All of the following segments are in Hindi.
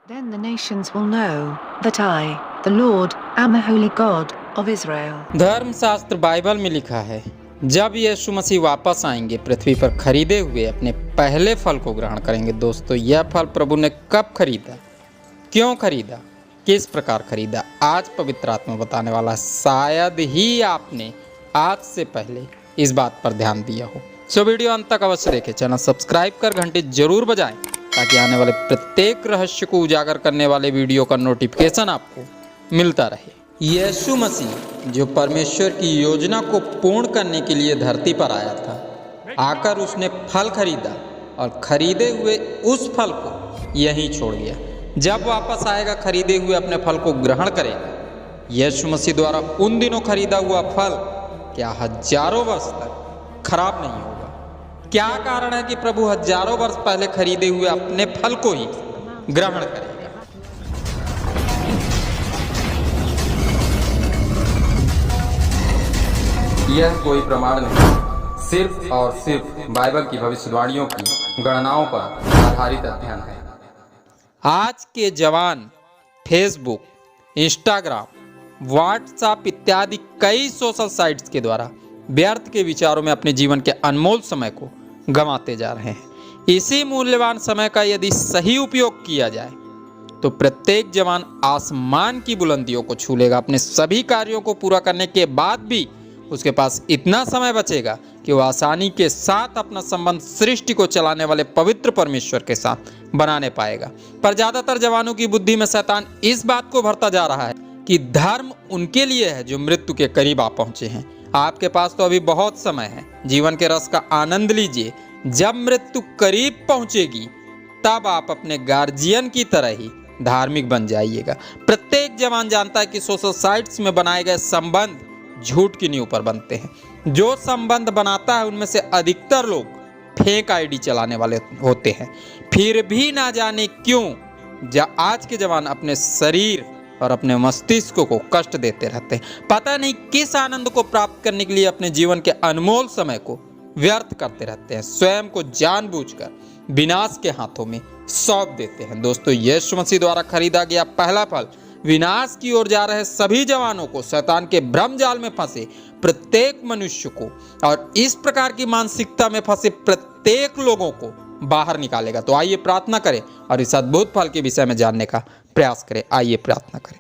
Then the nations will know that I, the Lord, am the holy God of Israel. धर्मशास्त्र बाइबल में लिखा है, जब यीशु मसीह वापस आएंगे पृथ्वी पर खरीदे हुए अपने पहले फल को ग्रहण करेंगे। दोस्तों, यह फल प्रभु ने कब खरीदा, क्यों खरीदा, किस प्रकार खरीदा, आज पवित्र आत्मा बताने वाला है। शायद ही आपने आज से पहले इस बात पर ध्यान दिया हो। सो वीडियो अंत तक अवश्य देखें, चैनल सब्सक्राइब कर घंटी जरूर बजाएं ताकि आने वाले प्रत्येक रहस्य को उजागर करने वाले वीडियो का नोटिफिकेशन आपको मिलता रहे। यीशु मसीह जो परमेश्वर की योजना को पूर्ण करने के लिए धरती पर आया था, आकर उसने फल खरीदा और खरीदे हुए उस फल को यहीं छोड़ गया। जब वापस आएगा खरीदे हुए अपने फल को ग्रहण करेगा। यीशु मसीह द्वारा उन दिनों खरीदा हुआ फल क्या हजारों वर्ष तक खराब नहीं होगा? क्या कारण है कि प्रभु हजारों वर्ष पहले खरीदे हुए अपने फल को ही ग्रहण करेगा? यह कोई प्रमाण नहीं, सिर्फ और सिर्फ बाइबल की भविष्यवाणियों की गणनाओं पर आधारित अध्ययन है। आज के जवान फेसबुक, इंस्टाग्राम, व्हाट्सएप इत्यादि कई सोशल साइट्स के द्वारा व्यर्थ के विचारों में अपने जीवन के अनमोल समय को गंवाते जा रहे हैं। इसी मूल्यवान समय का यदि सही उपयोग किया जाए तो प्रत्येक जवान आसमान की बुलंदियों को छू लेगा। अपने सभी कार्यों को पूरा करने के बाद भी उसके पास इतना समय बचेगा कि वह आसानी के साथ अपना संबंध सृष्टि को चलाने वाले पवित्र परमेश्वर के साथ बनाने पाएगा। पर ज्यादातर जवानों की बुद्धि में शैतान इस बात को भरता जा रहा है कि धर्म उनके लिए है जो मृत्यु के करीब आ पहुंचे हैं। आपके पास तो अभी बहुत समय है, जीवन के रस का आनंद लीजिए। जब मृत्यु करीब पहुंचेगी तब आप अपने गार्जियन की तरह ही धार्मिक बन जाइएगा। प्रत्येक जवान जानता है कि सोशल साइट्स में बनाए गए संबंध झूठ की नींव पर बनते हैं। जो संबंध बनाता है उनमें से अधिकतर लोग फेक आईडी चलाने वाले होते हैं। फिर भी ना जाने क्यों आज के जवान अपने शरीर और अपने मस्तिष्क को कष्ट देते रहते हैं। पता नहीं किस आनंद को प्राप्त करने के लिए अपने जीवन के अनमोल समय को व्यर्थ करते रहते हैं। स्वयं को जानबूझकर विनाश के हाथों में सौंप देते हैं। दोस्तों, यीशु मसीह द्वारा खरीदा गया पहला फल विनाश की ओर जा रहे सभी जवानों को, शैतान के भ्रम जाल में फंसे प्रत्येक मनुष्य को और इस प्रकार की मानसिकता में फंसे प्रत्येक लोगों को बाहर निकालेगा। तो आइए प्रार्थना करें और इस अद्भुत फल के विषय में जानने का प्रयास करें। आइए प्रार्थना करें।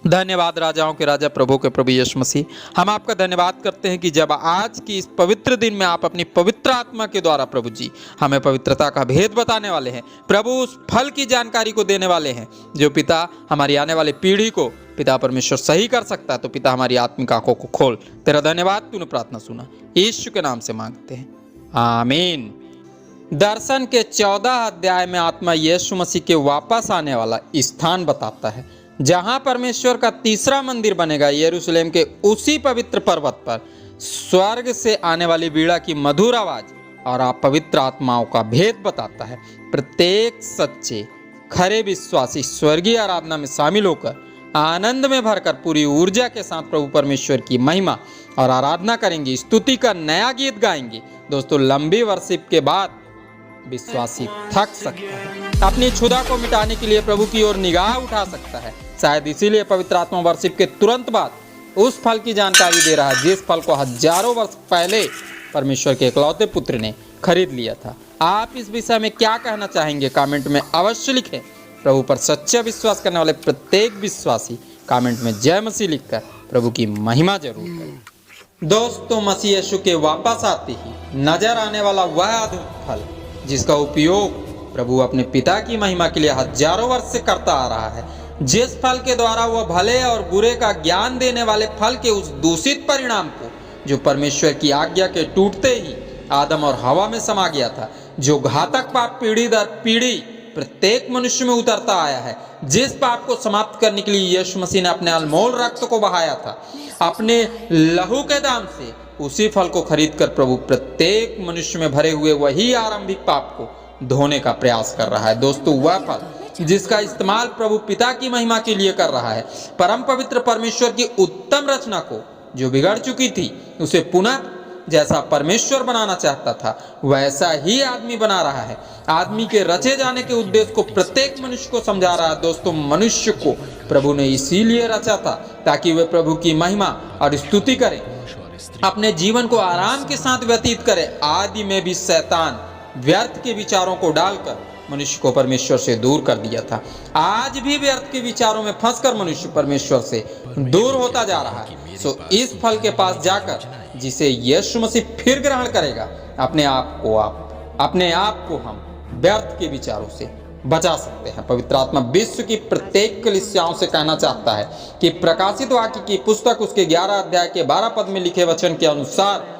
धन्यवाद राजाओं के राजा, प्रभु के प्रभु यीशु मसीह, हम आपका धन्यवाद करते हैं कि जब आज की इस पवित्र दिन में आप अपनी पवित्र आत्मा के द्वारा प्रभु जी हमें पवित्रता का भेद बताने वाले हैं। प्रभु उस फल की जानकारी को देने वाले हैं जो पिता हमारी आने वाली पीढ़ी को पिता परमेश्वर सही कर सकता है। तो पिता हमारी आत्मिक आंखों को खोल। तेरा धन्यवाद, तूने प्रार्थना सुना, यीशु के नाम से मांगते हैं, आमीन। दर्शन के 14 अध्याय में आत्मा यीशु मसीह के वापस आने वाला स्थान बताता है जहां परमेश्वर का तीसरा मंदिर बनेगा। यरूशलेम के उसी पवित्र पर्वत पर स्वर्ग से आने वाली वीणा की मधुर आवाज और आप पवित्र आत्माओं का भेद बताता है। प्रत्येक सच्चे खरे विश्वासी स्वर्गीय आराधना में शामिल होकर आनंद में भरकर पूरी ऊर्जा के साथ प्रभु परमेश्वर की महिमा और आराधना करेंगे, स्तुति का नया गीत गाएंगे। दोस्तों, लंबी वर्षिप के बाद विश्वासी थक सकता है, अपनी क्षुधा को मिटाने के लिए प्रभु की ओर निगाह उठा सकता है। शायद इसीलिए पवित्र आत्मा वर्षिप के तुरंत बाद उस फल की जानकारी दे रहा है जिस फल को हजारों वर्ष पहले परमेश्वर के इकलौते पुत्र ने खरीद लिया था। आप इस विषय में क्या कहना चाहेंगे? कमेंट में अवश्य लिखें। प्रभु पर सच्चा विश्वास करने वाले प्रत्येक विश्वासी कमेंट में जय मसीह लिखकर प्रभु की महिमा जरूर करें। दोस्तों, मसीह यीशु के वापस आते ही नजर आने वाला वह अद्भुत फल जिसका उपयोग प्रभु अपने पिता की महिमा के लिए हजारों वर्ष से करता आ रहा है, जिस फल के द्वारा वह भले और बुरे का ज्ञान देने वाले फल के उस दूषित परिणाम को जो परमेश्वर की आज्ञा के टूटते ही आदम और हवा में समा गया था, जो घातक पाप पीढ़ी दर पीढ़ी प्रत्येक मनुष्य में उतरता आया है, जिस पाप को समाप्त करने के लिए यीशु मसीह ने अपने अनमोल रक्त को बहाया था, अपने लहू के दाम से उसी फल को खरीद कर प्रभु प्रत्येक मनुष्य में भरे हुए वही आरंभिक पाप को धोने का प्रयास कर रहा है। दोस्तों, वह फल जिसका इस्तेमाल प्रभु पिता की महिमा के लिए कर रहा है, परम पवित्र परमेश्वर की उत्तम रचना को जो बिगड़ चुकी थी उसे पुनः जैसा परमेश्वर बनाना चाहता था वैसा ही आदमी बना रहा है। आदमी के रचे जाने के उद्देश्य को प्रत्येक मनुष्य को समझा रहा है। दोस्तों, मनुष्य को प्रभु ने इसीलिए रचा था ताकि वे प्रभु की महिमा और स्तुति करें, अपने जीवन को आराम के साथ व्यतीत करें। आदि में भी शैतान व्यर्थ के विचारों को डालकर मनुष्य को परमेश्वर से दूर कर दिया था। आज भी व्यर्थ के विचारों में फंसकर मनुष्य परमेश्वर से दूर होता जा रहा है। सो इस फल के पास जाकर जिसे यीशु मसीह फिर ग्रहण करेगा, अपने आप को हम व्यर्थ के विचारों से बचा सकते हैं। पवित्र आत्मा विश्व की प्रत्येक कलीसियाओं से कहना चाहता है कि प्रकाशित वाक्य की पुस्तक उसके 11 अध्याय के 12 पद में लिखे वचन के अनुसार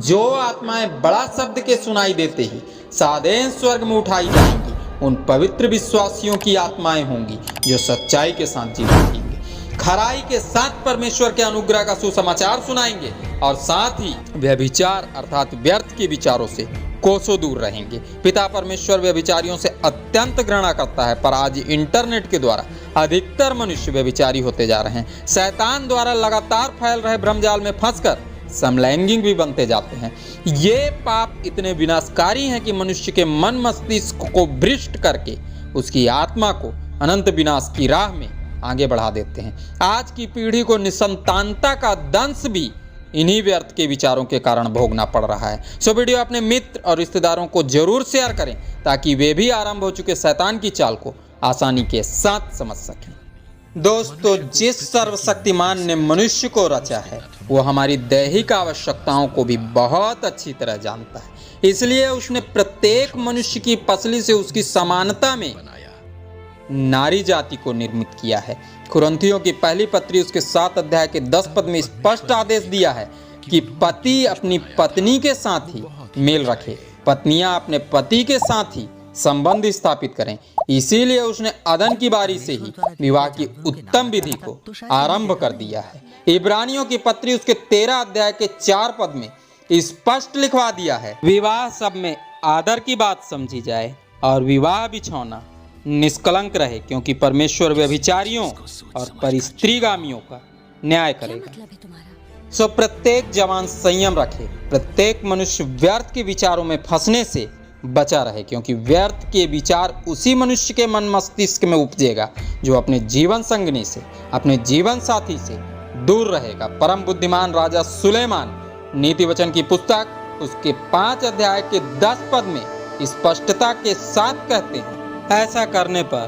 जो आत्माएं बड़ा शब्द के सुनाई देते ही सादेन स्वर्ग में उठाई जाएंगी, उन पवित्र विश्वासियों की आत्माएं होंगी जो सच्चाई के साथ जीवन जिएंगे, खराई के साथ परमेश्वर के अनुग्रह का सुसमाचार सुनाएंगे और साथ ही व्यभिचार अर्थात व्यर्थ के विचारों से कोसों दूर रहेंगे। पिता परमेश्वर व्यभिचारियों से अत्यंत घृणा करता है, पर आज इंटरनेट के द्वारा अधिकतर मनुष्य व्यभिचारी होते जा रहे हैं। शैतान द्वारा लगातार फैल रहे भ्रमजाल में फंसकर समलैंगिक भी बनते जाते हैं। ये पाप इतने विनाशकारी हैं कि मनुष्य के मन मस्तिष्क को भ्रष्ट करके उसकी आत्मा को अनंत विनाश की राह में आगे बढ़ा देते हैं। आज की पीढ़ी को निसंतानता का दंश भी इन्हीं व्यर्थ के विचारों के कारण भोगना पड़ रहा है। सो वीडियो अपने मित्र और रिश्तेदारों को जरूर शेयर करें ताकि वे भी आरंभ हो चुके शैतान की चाल को आसानी के साथ समझ सकें। दोस्तों, जिस सर्वशक्तिमान ने मनुष्य को रचा है वो हमारी दैहिक आवश्यकताओं को भी बहुत अच्छी तरह जानता है। इसलिए उसने प्रत्येक मनुष्य की पसली से उसकी समानता में नारी जाति को निर्मित किया है। कुरिन्थियों की पहली पत्री उसके 7 अध्याय के 10 पद में स्पष्ट आदेश दिया है कि पति अपनी पत्नी के साथ ही मेल रखे, पत्नियां अपने पति के साथ ही संबंध स्थापित करें। इसीलिए उसने अदन की बारी से ही विवाह की उत्तम विधि को आरंभ कर दिया है। इब्रानियों की पत्री उसके 13 अध्याय के 4 पद में स्पष्ट लिखवा दिया है, विवाह सब में आदर की बात समझी जाए और विवाह बिछौना निष्कलंक रहे, क्योंकि परमेश्वर व्यभिचारियों और परिस्त्रीगामियों का न्याय करेगा। सो प्रत्येक जवान संयम रखे, प्रत्येक मनुष्य व्यर्थ के विचारों में फंसने से बचा रहे, क्योंकि व्यर्थ के विचार उसी मनुष्य के मन मस्तिष्क में उपजेगा जो अपने जीवन संगनी से, अपने जीवन साथी से दूर रहेगा। परम बुद्धिमान राजा सुलेमान नीति वचन की पुस्तक उसके 5 अध्याय के 10 पद में स्पष्टता के साथ कहते हैं, ऐसा करने पर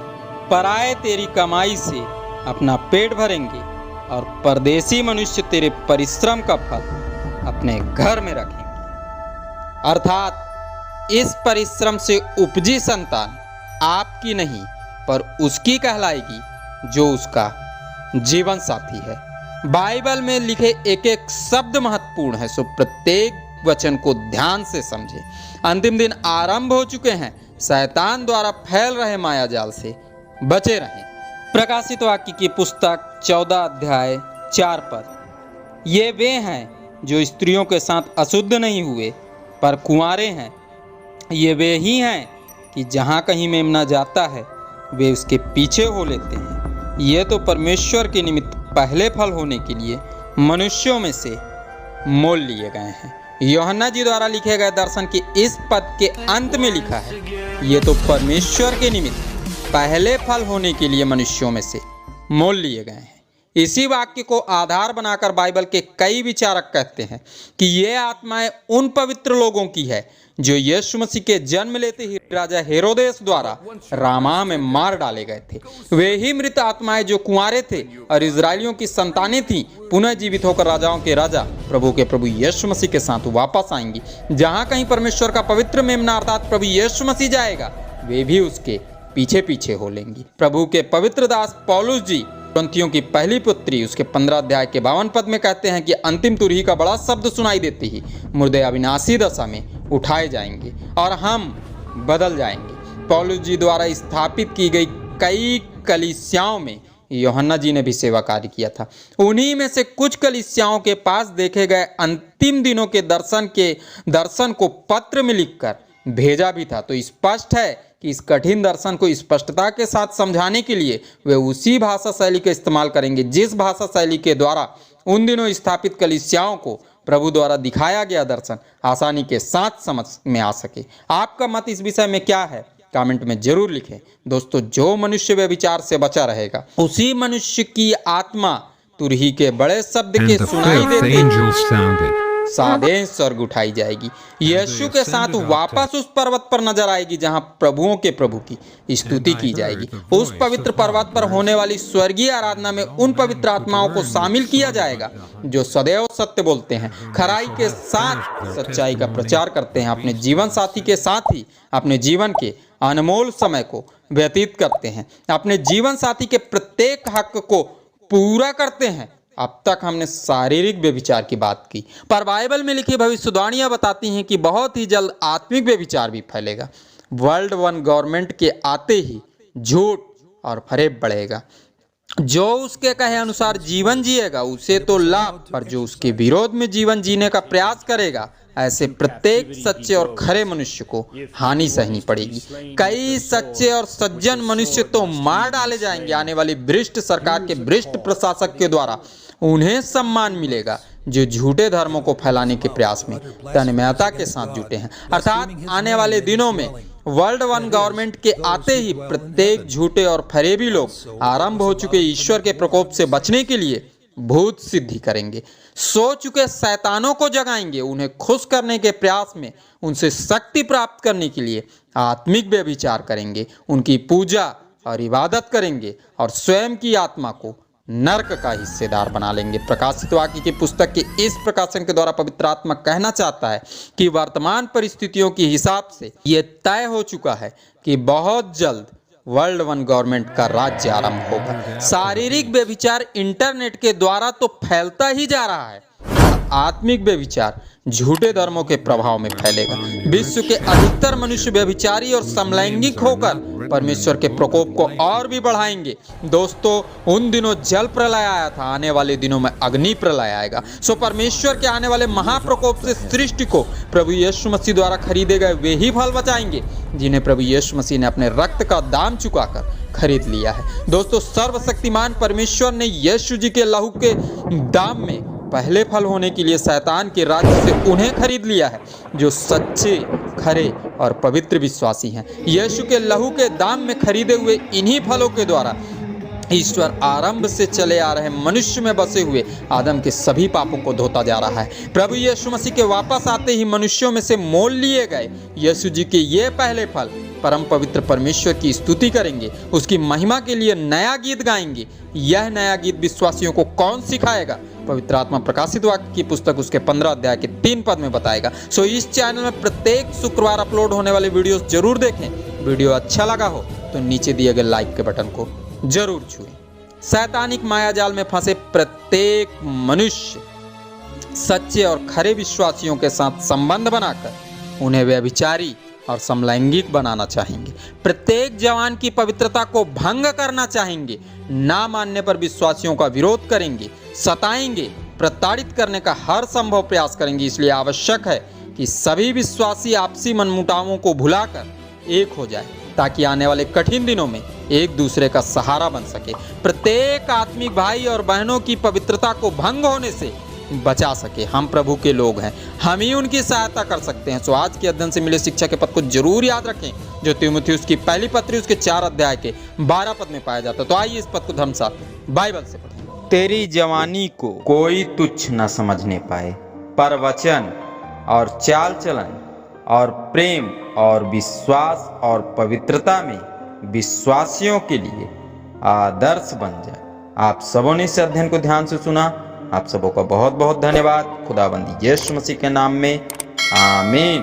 पराये तेरी कमाई से अपना पेट भरेंगे और परदेसी मनुष्य तेरे परिश्रम का फल अपने घर में रखेंगे। अर्थात इस परिश्रम से उपजी संतान आपकी नहीं पर उसकी कहलाएगी जो उसका जीवन साथी है। बाइबल में लिखे एक एक शब्द महत्वपूर्ण है, सो प्रत्येक वचन को ध्यान से समझें। अंतिम दिन आरंभ हो चुके हैं, शैतान द्वारा फैल रहे मायाजाल से बचे रहें। प्रकाशित वाक्य की पुस्तक 14 अध्याय 4 पद, ये वे हैं जो स्त्रियों के साथ अशुद्ध नहीं हुए पर कुंवारे हैं। ये वे ही हैं कि जहाँ कहीं मेमना जाता है वे उसके पीछे हो लेते हैं। ये तो परमेश्वर के निमित्त पहले फल होने के लिए मनुष्यों में से मोल लिए गए हैं। यूहन्ना जी द्वारा लिखे गए दर्शन के इस पद के अंत में लिखा है, ये तो परमेश्वर के निमित्त पहले फल होने के लिए मनुष्यों में से मोल लिए गए हैं। इसी वाक्य को आधार बनाकर बाइबल के कई विचारक कहते हैं कि ये आत्माएं उन पवित्र लोगों की है जो यीशु मसीह के जन्म लेते ही राजा हेरोदेस द्वारा रामा में मार डाले गए थे। वे ही मृत आत्माएं जो कुंवारे थे और इजरायलियों की संतानें थीं, पुनः जीवित होकर राजाओं के राजा प्रभु के प्रभु यीशु मसीह के साथ वापस आएंगी। जहां कहीं परमेश्वर का पवित्र मेमना अर्थात प्रभु यीशु मसीह जाएगा, वे भी उसके पीछे पीछे हो लेंगी। प्रभु के पवित्र दास पौलुस जी कुरिन्थियों की पहली पुत्री उसके 15 अध्याय के 52 पद में कहते हैं कि अंतिम तुरही का बड़ा शब्द सुनाई देते ही मुर्दे अविनाशी दशा में उठाए जाएंगे और हम बदल जाएंगे। पौलुस जी द्वारा स्थापित की गई कई कलीसियाओं में यूहन्ना जी ने भी सेवा कार्य किया था। उन्हीं में से कुछ कलीसियाओं के पास देखे गए अंतिम दिनों के दर्शन को पत्र में लिखकर भेजा भी था। तो स्पष्ट है कि इस कठिन दर्शन को स्पष्टता के साथ समझाने के लिए वे उसी भाषा शैली का इस्तेमाल करेंगे जिस भाषा शैली के द्वारा उन दिनों स्थापित कलीसियाओं को प्रभु द्वारा दिखाया गया दर्शन आसानी के साथ समझ में आ सके। आपका मत इस विषय में क्या है, कमेंट में जरूर लिखें। दोस्तों, जो मनुष्य व्यभिचार से बचा रहेगा उसी मनुष्य की आत्मा तुरही के बड़े शब्द के सुनाई देते सादें स्वर्ग उठाई जाएगी। यीशु के साथ वापस उस पर्वत पर नजर आएगी जहां प्रभुओं के प्रभु की स्तुति की जाएगी। उस पवित्र पर्वत पर होने वाली स्वर्गीय आराधना में उन पवित्र आत्माओं को शामिल किया जाएगा जो सदैव सत्य बोलते हैं, खराई के साथ सच्चाई का प्रचार करते हैं, अपने जीवन साथी के साथ ही अपने जीवन के अनमोल समय को व्यतीत करते हैं, अपने जीवन साथी के प्रत्येक हक को पूरा करते हैं। अब तक हमने शारीरिक व्यभिचार की बात की, पर बाइबल में लिखी भविष्यवाणियां बताती हैं कि बहुत ही जल्द आत्मिक व्यभिचार भी फैलेगा। वर्ल्ड वन गवर्नमेंट के आते ही झूठ और फरेब बढ़ेगा। जो उसके कहे अनुसार जीवन जिएगा उसे तो लाभ, पर जो उसके विरोध में जीवन जीने का प्रयास करेगा ऐसे प्रत्येक सच्चे और खरे मनुष्य को हानि सहनी पड़ेगी। कई सच्चे और सज्जन मनुष्य तो मार डाले जाएंगे। आने वाली भ्रष्ट सरकार के भ्रष्ट प्रशासक के द्वारा उन्हें सम्मान मिलेगा जो झूठे धर्मों को फैलाने के प्रयास में तन्मयता के साथ जुटे हैं। अर्थात आने वाले दिनों में वर्ल्ड वन गवर्नमेंट के आते ही प्रत्येक झूठे और फरेबी लोग आरंभ हो चुके ईश्वर के प्रकोप से बचने के लिए भूत सिद्धि करेंगे, सो चुके शैतानों को जगाएंगे, उन्हें खुश करने के प्रयास में उनसे शक्ति प्राप्त करने के लिए आत्मिक व्यभिचार करेंगे, उनकी पूजा और इबादत करेंगे और स्वयं की आत्मा को नर्क का हिस्सेदार बना लेंगे। प्रकाशित वाक्य की पुस्तक के इस प्रकाशन के द्वारा पवित्र आत्मा कहना चाहता है कि वर्तमान परिस्थितियों के हिसाब से ये तय हो चुका है कि बहुत जल्द वर्ल्ड वन गवर्नमेंट का राज्य आरंभ होगा। शारीरिक व्यभिचार इंटरनेट के द्वारा तो फैलता ही जा रहा है, आत्मिक व्यभिचार झूठे धर्मों के प्रभाव में फैलेगा। विश्व के अधिकतर मनुष्य व्यभिचारी और समलैंगिक होकर परमेश्वर के प्रकोप को और भी बढ़ाएंगे। दोस्तों, उन दिनों जल प्रलय आया था, आने वाले दिनों में अग्नि प्रलय आएगा। सो परमेश्वर के आने वाले महाप्रकोप से सृष्टि को प्रभु यीशु मसीह द्वारा खरीदे गए वे ही फल बचाएंगे जिन्हें प्रभु यीशु मसीह ने अपने रक्त का दाम चुकाकर खरीद लिया है। दोस्तों, सर्वशक्तिमान परमेश्वर ने यीशु जी के लहू के दाम में पहले फल होने के लिए शैतान के राज्य से उन्हें खरीद लिया है जो सच्चे, खरे और पवित्र विश्वासी हैं। यीशु के लहू के दाम में खरीदे हुए इन्हीं फलों के द्वारा ईश्वर आरंभ से चले आ रहे मनुष्य में बसे हुए आदम के सभी पापों को धोता जा रहा है। प्रभु यीशु मसीह के वापस आते ही मनुष्यों में से मोल लिए गए यीशु जी के ये पहले फल परम पवित्र परमेश्वर की स्तुति करेंगे, उसकी महिमा के लिए नया गीत गाएंगे। यह नया गीत विश्वासियों को कौन सिखाएगा? पवित्र आत्मा प्रकाशित वाक्य की पुस्तक उसके 15 अध्याय के 3 पद में बताएगा। सो इस चैनल में प्रत्येक शुक्रवार अपलोड होने वाले वीडियोस जरूर देखें। वीडियो अच्छा लगा हो तो नीचे दिए गए लाइक के बटन को जरूर छुएं। शैतानिक मायाजाल में फंसे प्रत्येक मनुष्य सच्चे और खरे विश्वासियों के साथ संबंध बनाकर उन्हें व्यभिचारी और समलैंगिक बनाना चाहेंगे। प्रत्येक जवान की पवित्रता को भंग करना चाहेंगे। ना मानने पर विश्वासियों का विरोध करेंगे, सताएंगे, प्रताड़ित करने का हर संभव प्रयास करेंगे। इसलिए आवश्यक है कि सभी विश्वासी आपसी मनमुटावों को भुलाकर एक हो जाए ताकि आने वाले कठिन दिनों में एक दूसरे का सहारा बन सके, प्रत्येक आत्मिक भाई और बहनों की पवित्रता को भंग होने से बचा सके। हम प्रभु के लोग हैं, हम ही उनकी सहायता कर सकते हैं। सो आज के अध्ययन से मिले शिक्षा के पद को जरूर याद रखें जो तीमुथियुस की पहली पत्री उसके 4 अध्याय के 12 पद में पाया जाता है। तो आइए इस पद को धर्म साथ बाइबल से पढ़ें। तेरी जवानी को कोई तुच्छ न समझने पाए, पर वचन और चाल चलन और प्रेम और विश्वास और पवित्रता में विश्वासियों के लिए आदर्श बन जाए। आप सबों ने इस अध्ययन को ध्यान से सुना। आप सबों का बहुत बहुत धन्यवाद। खुदाबंदी यीशु मसीह के नाम में आमीन।